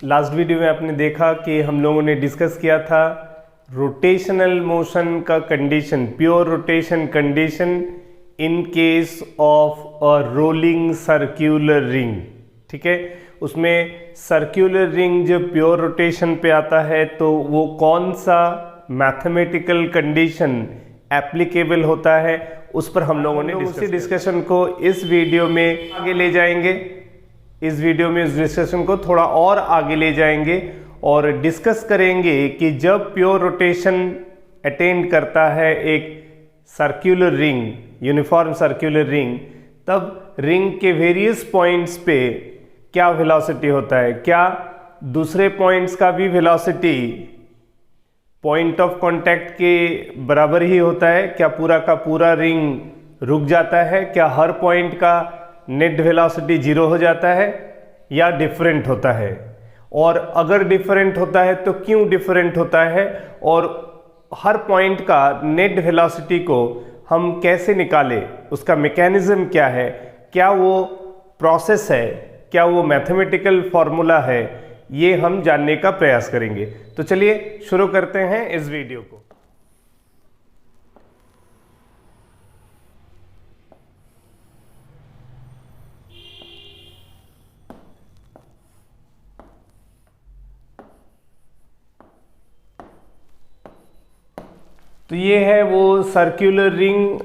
Last video में आपने देखा कि हम लोगों ने डिस्कस किया था रोटेशनल मोशन का condition, pure rotation condition in case of a rolling circular ring. ठीक है, उसमें सर्क्यूलर रिंग जब प्योर रोटेशन पे आता है तो वो कौन सा मैथमेटिकल कंडीशन एप्लीकेबल होता है, उस पर हम लोगों ने उसी डिस्कशन को इस वीडियो में आगे ले जाएंगे। इस वीडियो में इस डिस्कशन को थोड़ा और आगे ले जाएंगे और डिस्कस करेंगे कि जब प्योर रोटेशन अटेन करता है एक circular ring, uniform circular ring, तब रिंग के वेरियस पॉइंट्स पे क्या वेलोसिटी होता है, क्या दूसरे पॉइंट्स का भी वेलोसिटी पॉइंट ऑफ कांटेक्ट के बराबर ही होता है, क्या पूरा का पूरा रिंग रुक जाता है, क्या हर पॉइंट का नेट वेलोसिटी 0 हो जाता है या डिफरेंट होता है, और अगर डिफरेंट होता है तो क्यों डिफरेंट होता है, और हर पॉइंट का नेट वेलोसिटी को हम कैसे निकालें, उसका मैकेनिज्म क्या है, क्या वो प्रोसेस है, क्या वो मैथमेटिकल फॉर्मूला है, ये हम जानने का प्रयास करेंगे। तो चलिए शुरू करते हैं इस वीडियो को। तो ये है वो circular ring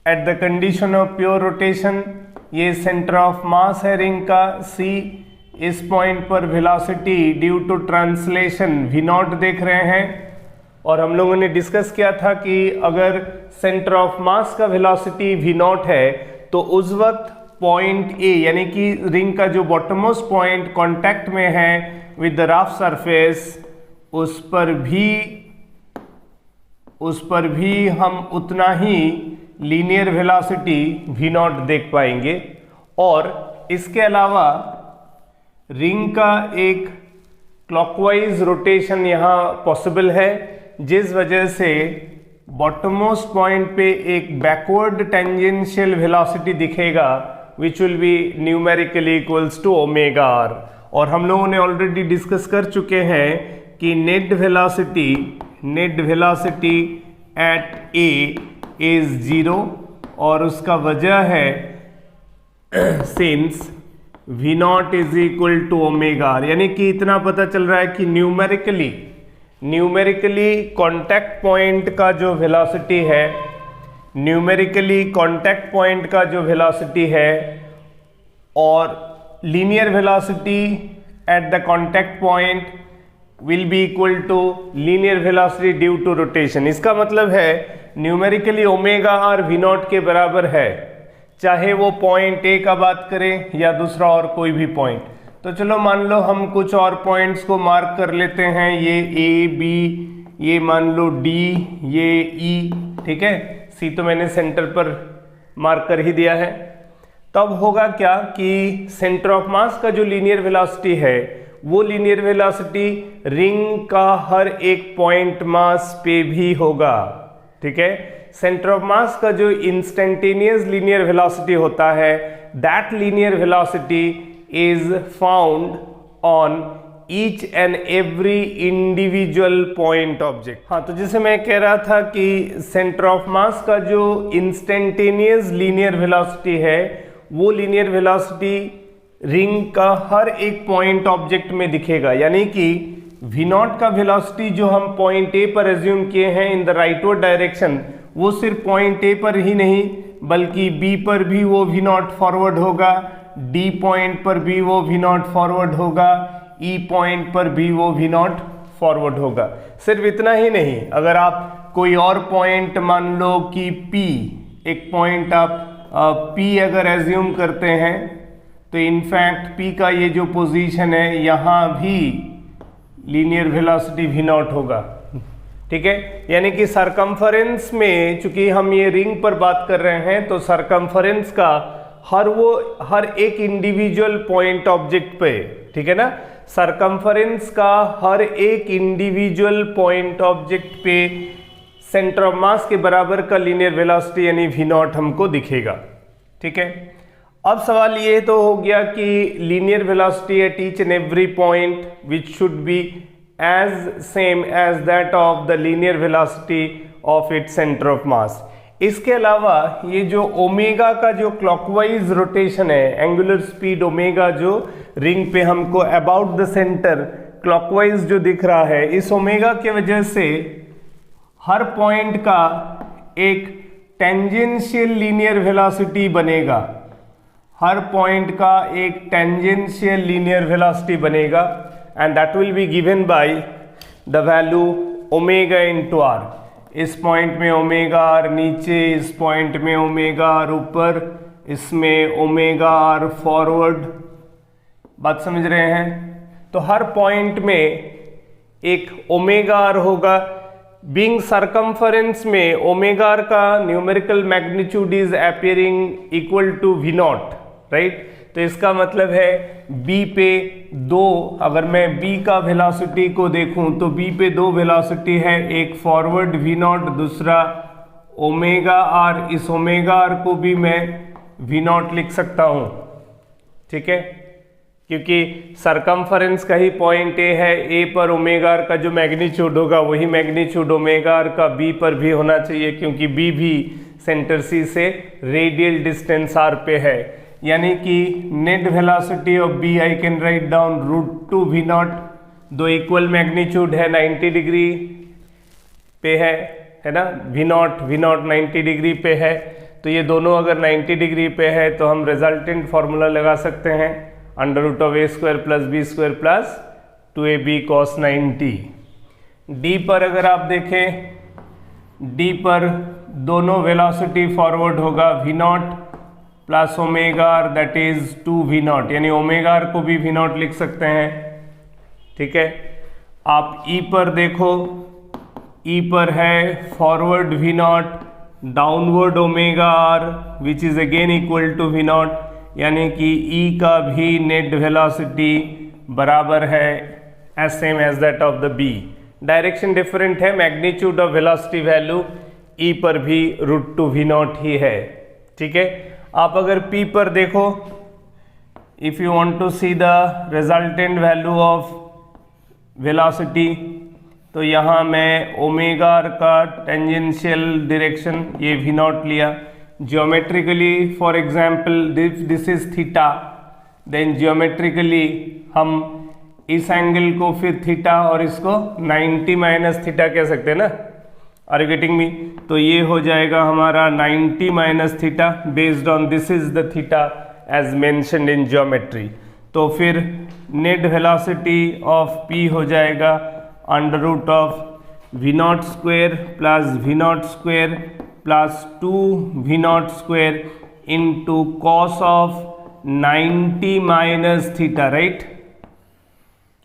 at the condition of pure rotation. ये सेंटर ऑफ मास है रिंग का C। इस पॉइंट पर velocity due to translation V0 देख रहे हैं, और हम लोगों ने डिस्कस किया था कि अगर सेंटर ऑफ मास का वेलोसिटी V0 है तो उस वक्त पॉइंट A यानी कि रिंग का जो बॉटमोस्ट पॉइंट कांटेक्ट में है विद द रफ सरफेस, उस पर भी हम उतना ही लीनियर वेलोसिटी V0 देख पाएंगे। और इसके अलावा रिंग का एक क्लॉकवाइज रोटेशन यहाँ पॉसिबल है, जिस वजह से बॉटमोस्ट पॉइंट पे एक बैकवर्ड टेंजेंशियल वेलोसिटी दिखेगा which will be numerically equals to omega R. और हम लोगों ने ऑलरेडी डिस्कस कर चुके हैं कि net velocity at A is 0, और उसका वजह है since V0 is equal to omega R, यानी कि इतना पता चल रहा है कि न्यूमेरिकली कांटेक्ट पॉइंट का जो वेलोसिटी है और linear velocity at the contact point will be equal to linear velocity due to rotation. इसका मतलब है न्यूमेरिकली ओमेगा आर V0 के बराबर है, चाहे वो पॉइंट A का बात करें या दूसरा और कोई भी पॉइंट। तो चलो मान लो हम कुछ और पॉइंट्स को मार्क कर लेते हैं, ये A B, ये मान लो D, ये E। ठीक है, C तो मैंने सेंटर पर मार्क कर ही दिया है। तब होगा क्या कि सेंटर ऑफ मास का जो लीनियर वेलोसिटी है वो लीनियर वेलोसिटी रिंग का हर एक पॉइंट मास पे भी होगा। ठीक है, सेंटर ऑफ मास का जो इंस्टेंटेनियस लीनियर वेलोसिटी होता है, that linear velocity is found on each and every individual point object. हाँ, तो जैसे मैं कह रहा था कि सेंटर ऑफ मास का जो इंस्टेंटेनियस लीनियर वेलोसिटी है वो लीनियर वेलोसिटी रिंग का हर एक पॉइंट ऑब्जेक्ट में दिखेगा, यानी कि V0 का वेलोसिटी जो हम पॉइंट A पर एज्यूम किए हैं इन द राइटवर्ड डायरेक्शन, वो सिर्फ पॉइंट A पर ही नहीं बल्कि B पर भी वो V0 फॉरवर्ड होगा, D पॉइंट पर भी वो V0 फॉरवर्ड होगा, E पॉइंट पर भी वो V0 फॉरवर्ड होगा। सिर्फ इतना ही नहीं, अगर आप कोई और पॉइंट मान लो कि P, एक पॉइंट आप P अगर एज्यूम करते हैं तो इनफैक्ट P का ये जो पोजीशन है यहाँ भी लीनियर वेलोसिटी V0 होगा। ठीक है, यानी कि सरकमफरेंस में, चूंकि हम ये रिंग पर बात कर रहे हैं, तो सरकमफरेंस का हर एक इंडिविजुअल पॉइंट ऑब्जेक्ट पे, ठीक है ना, सरकमफरेंस का हर एक इंडिविजुअल पॉइंट ऑब्जेक्ट पे सेंटर ऑफ मास के बराबर का लीनियर वेलोसिटी यानी V0 हमको दिखेगा। ठीक है, अब सवाल ये तो हो गया कि linear velocity at each and every point which should be as same as that of the linear velocity of its centre of mass. इसके अलावा ये जो ओमेगा का जो क्लॉकवाइज रोटेशन है, एंगुलर स्पीड ओमेगा जो रिंग पे हमको अबाउट द सेंटर क्लॉकवाइज जो दिख रहा है, इस ओमेगा के वजह से हर पॉइंट का एक टेंजेंशियल लीनियर वेलोसिटी बनेगा, हर पॉइंट का एक टेंजेंशियल लीनियर वेलोसिटी बनेगा and that will be given by the value omega into R. इस पॉइंट में ओमेगा आर नीचे, इस पॉइंट में ओमेगा आर ऊपर, इसमें ओमेगा आर फॉरवर्ड। बात समझ रहे हैं? तो हर पॉइंट में एक ओमेगा आर होगा। बीइंग सरकमफरेंस में ओमेगा आर का numerical magnitude is appearing equal to V naught, right. तो इसका मतलब है बी पे दो, अगर मैं बी का वेलोसिटी को देखूं तो बी पे दो वेलोसिटी है, एक फॉरवर्ड वी नॉट, दूसरा ओमेगा आर। इस ओमेगा आर को भी मैं वी नॉट लिख सकता हूं, ठीक है, क्योंकि सरकमफरेंस का ही पॉइंट ए है। ए पर ओमेगा आर का जो मैग्नीट्यूड होगा वही मैग्नीट्यूड ओमेगा आर का बी पर भी होना चाहिए, क्योंकि बी भी सेंटर सी से रेडियल डिस्टेंस आर पे है। यानी कि net velocity of B I can write down √2 V naught. दो इक्वल मैग्नीट्यूड है, 90 डिग्री पे है ना, वी नॉट 90 डिग्री पे है। तो ये दोनों अगर 90 डिग्री पे है तो हम रिजल्टेंट फॉर्मूला लगा सकते हैं √a² + b² + 2ab cos 90। D पर अगर आप देखें, डी पर दोनों वेलोसिटी फॉरवर्ड होगा V naught plus omega R, that is 2 V naught, यानी ओमेगा आर को भी वी नॉट लिख सकते हैं, ठीक है। आप ई पर देखो, ई पर है forward V naught, downward omega R which is again equal to V naught, यानी कि ई का भी नेट वेलोसिटी बराबर है as same as that of the B. Direction different है, magnitude of velocity value E पर भी √2 वी नॉट ही है, ठीक है। आप अगर P पर देखो, if you want to see the resultant value of velocity, तो यहाँ मैं ओमेगा आर का टेंजेंशियल डायरेक्शन ये वी नॉट लिया। Geometrically for example this is theta, then geometrically हम इस एंगल को फिर थीटा और इसको 90 - थीटा कह सकते हैं ना, आर यू गेटिंग मी। तो ये हो जाएगा हमारा 90 - theta based on this is the theta as mentioned in geometry. तो फिर नेट वेलोसिटी ऑफ पी हो जाएगा √of v0² + v0² + 2v0² into cos of 90 - theta, right,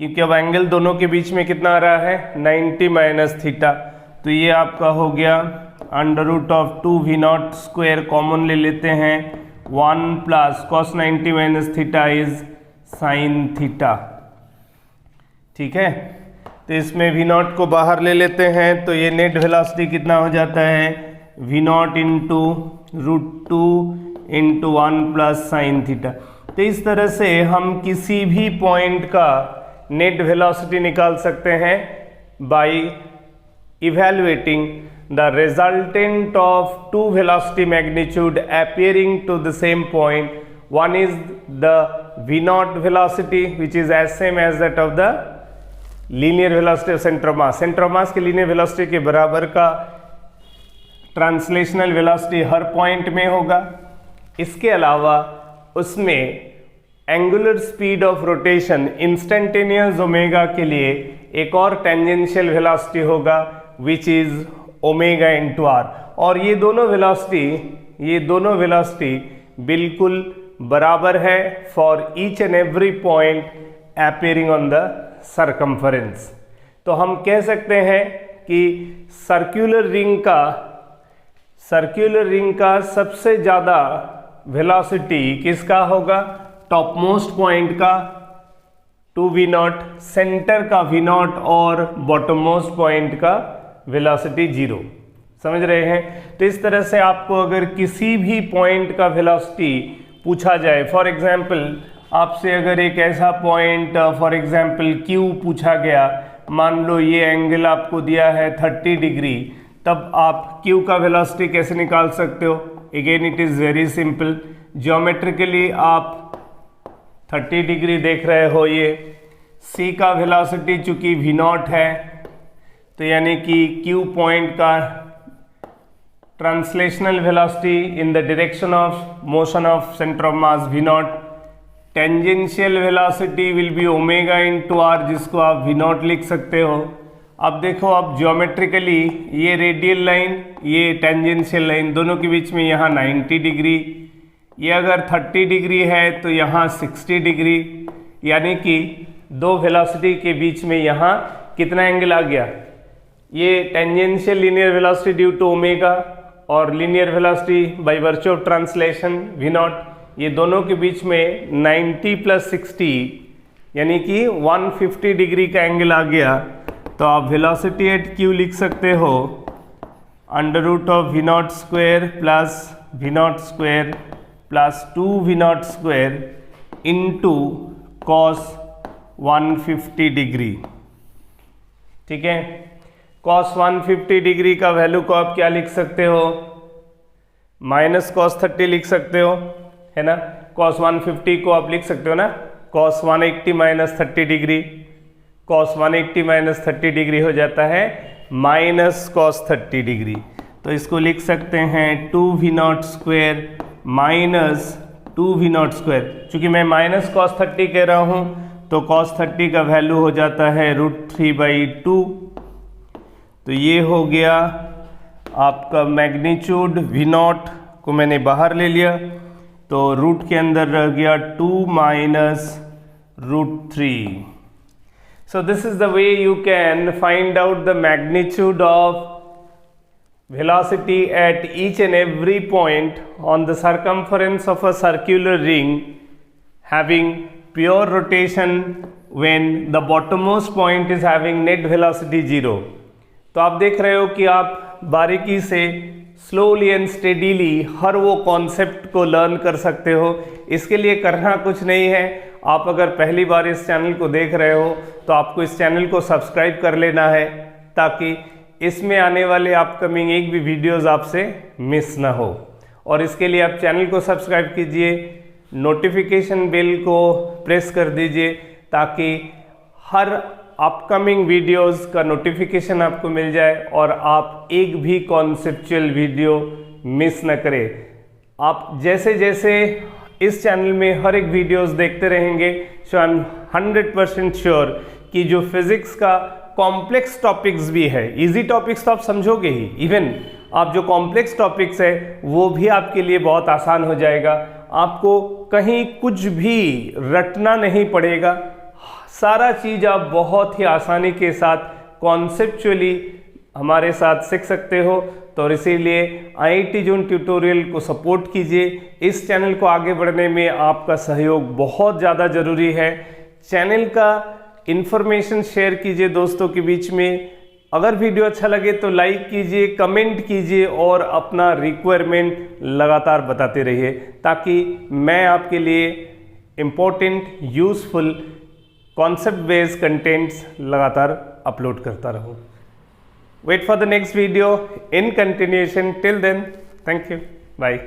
क्योंकि अब एंगल दोनों के बीच में कितना आ रहा है 90 - थीटा। तो ये आपका हो गया √of 2v0² कॉमन ले लेते हैं, 1 + cos 90 - theta is sin theta, ठीक है। तो इसमें v0 को बाहर ले लेते हैं, तो ये नेट वेलोसिटी कितना हो जाता है v0 into √2 into 1 + sin theta. तो इस तरह से हम किसी भी पॉइंट का नेट वेलोसिटी निकाल सकते हैं by evaluating the resultant of two velocity magnitude appearing to the same point. One is the v0 velocity which is as same as that of the linear velocity of center of mass. Center of mass के linear velocity के बराबर का translational velocity हर point में होगा। इसके अलावा उसमें angular speed of rotation instantaneous omega के लिए एक और टेंजेंशियल वेलोसिटी होगा which is omega into R. और ये दोनों वेलोसिटी बिल्कुल बराबर है for each and every point appearing on the circumference. तो हम कह सकते हैं कि सर्कुलर रिंग का सबसे ज़्यादा वेलोसिटी किसका होगा, टॉप मोस्ट पॉइंट का 2v0, सेंटर का v0 और बॉटम मोस्ट पॉइंट का वेलोसिटी 0। समझ रहे हैं? तो इस तरह से आपको अगर किसी भी पॉइंट का वेलोसिटी पूछा जाए, फॉर एग्जाम्पल आपसे अगर एक ऐसा पॉइंट फॉर एग्जाम्पल Q पूछा गया, मान लो ये एंगल आपको दिया है 30 डिग्री, तब आप Q का वेलोसिटी कैसे निकाल सकते हो? Again it is very simple, geometrically आप 30 डिग्री देख रहे हो, ये C का वेलोसिटी चूंकि V0 है, तो यानी कि Q पॉइंट का translational velocity in the direction of motion of centre of mass V0, tangential velocity will be omega into R, जिसको आप V0 लिख सकते हो। अब देखो, अब ज्योमेट्रिकली ये रेडियल लाइन, ये टेंजेंशियल लाइन, दोनों के बीच में यहाँ 90 डिग्री, ये अगर 30 डिग्री है तो यहाँ 60 डिग्री, यानी कि दो वेलोसिटी के बीच में यहाँ कितना एंगल आ गया? ये tangential linear velocity due to omega और linear velocity by virtue of translation V0, ये दोनों के बीच में 90 + 60 यानी कि 150 डिग्री का एंगल आ गया। तो आप वेलोसिटी एट Q लिख सकते हो √of V0² plus V0² plus 2V0² into cos 150 degree. ठीक है, cos 150 डिग्री का वैल्यू को आप क्या लिख सकते हो? -cos 30 लिख सकते हो, है ना। cos 150 को आप लिख सकते हो ना, cos 180 - 30 डिग्री, cos 180 - 30 डिग्री हो जाता है -cos 30 डिग्री। तो इसको लिख सकते हैं 2V0² माइनस 2V0²। चूँकि मैं -cos 30 कह रहा हूँ तो cos 30 का वैल्यू हो जाता है √3/2। तो ये हो गया आपका मैग्नीट्यूड। V0 को मैंने बाहर ले लिया तो रूट के अंदर रह गया 2 - √3। So this is the way you can find out the magnitude of velocity at each and every point on the circumference of a circular ring having pure rotation when the bottommost point is having net velocity 0। तो आप देख रहे हो कि आप बारीकी से slowly and steadily हर वो कॉन्सेप्ट को लर्न कर सकते हो। इसके लिए करना कुछ नहीं है, आप अगर पहली बार इस चैनल को देख रहे हो तो आपको इस चैनल को सब्सक्राइब कर लेना है ताकि इसमें आने वाले अपकमिंग एक भी वीडियोस आपसे मिस ना हो। और इसके लिए आप चैनल को सब्सक्राइब कीजिए, नोटिफिकेशन बेल को प्रेस कर दीजिए ताकि हर अपकमिंग वीडियोस का नोटिफिकेशन आपको मिल जाए और आप एक भी कॉन्सेप्चुअल वीडियो मिस न करें। आप जैसे जैसे इस चैनल में हर एक वीडियोस देखते रहेंगे, सो आई एम 100% श्योर कि जो फिजिक्स का कॉम्प्लेक्स टॉपिक्स भी है, इजी टॉपिक्स तो आप समझोगे ही, इवन आप जो कॉम्प्लेक्स टॉपिक्स है वो भी आपके लिए बहुत आसान हो जाएगा। आपको कहीं कुछ भी रटना नहीं पड़ेगा, सारा चीज़ आप बहुत ही आसानी के साथ कॉन्सेप्चुअली हमारे साथ सीख सकते हो। तो इसीलिए IIT जून ट्यूटोरियल को सपोर्ट कीजिए। इस चैनल को आगे बढ़ने में आपका सहयोग बहुत ज़्यादा ज़रूरी है। चैनल का इन्फॉर्मेशन शेयर कीजिए दोस्तों के बीच में। अगर वीडियो अच्छा लगे तो लाइक कीजिए, कमेंट कीजिए और अपना रिक्वायरमेंट लगातार बताते रहिए ताकि मैं आपके लिए important useful concept based contents लगातार अपलोड करता रहूँ। Wait for the next video in continuation. Till then, thank you. Bye.